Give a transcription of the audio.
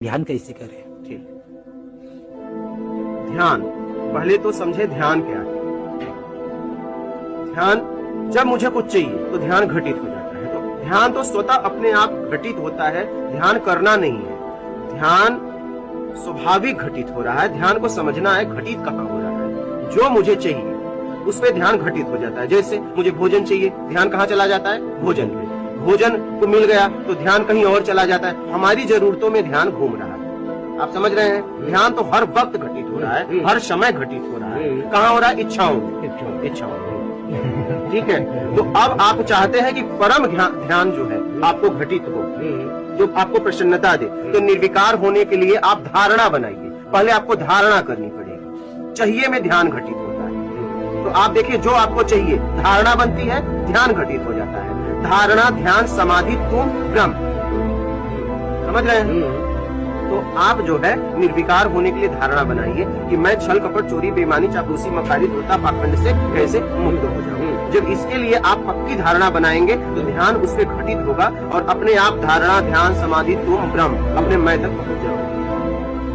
ध्यान कैसे करें? ठीक। ध्यान, पहले तो समझे ध्यान क्या है। ध्यान, जब मुझे कुछ चाहिए तो ध्यान घटित हो जाता है। तो ध्यान तो स्वतः अपने आप घटित होता है, ध्यान करना नहीं है। ध्यान स्वाभाविक घटित हो रहा है। ध्यान को समझना है घटित कहाँ हो रहा है। जो मुझे चाहिए उस पे ध्यान घटित हो जाता है। जैसे मुझे भोजन चाहिए, ध्यान कहाँ चला जाता है? भोजन पे। भोजन को मिल गया तो ध्यान कहीं और चला जाता है। हमारी जरूरतों में ध्यान घूम रहा है। आप समझ रहे हैं? ध्यान तो हर वक्त घटित हो रहा है, हर समय घटित हो रहा है। कहाँ हो रहा है? इच्छाओं में। इच्छाओं में। ठीक है। तो अब आप चाहते हैं कि परम ध्यान जो है आपको घटित हो, जो आपको प्रसन्नता दे। तो निर्विकार होने के लिए आप धारणा बनाइए। पहले आपको धारणा करनी पड़ेगी। चाहिए में ध्यान घटित होता है। तो आप देखिए, जो आपको चाहिए धारणा बनती है, ध्यान घटित हो जाता है। धारणा, ध्यान, समाधि, तुम ब्रह्म। समझ रहे हैं? तो आप जो है निर्विकार होने के लिए धारणा बनाइए कि मैं छल, कपट, चोरी, बेईमानी, चापलूसी, मक्कारी, धोखा, पाखंड से कैसे मुक्त हो जाऊं। जब इसके लिए आप पक्की धारणा बनाएंगे तो ध्यान उसमें घटित होगा और अपने आप धारणा, ध्यान, समाधि, तुम ब्रह्म अपने मैं तक पहुंच जाओगे।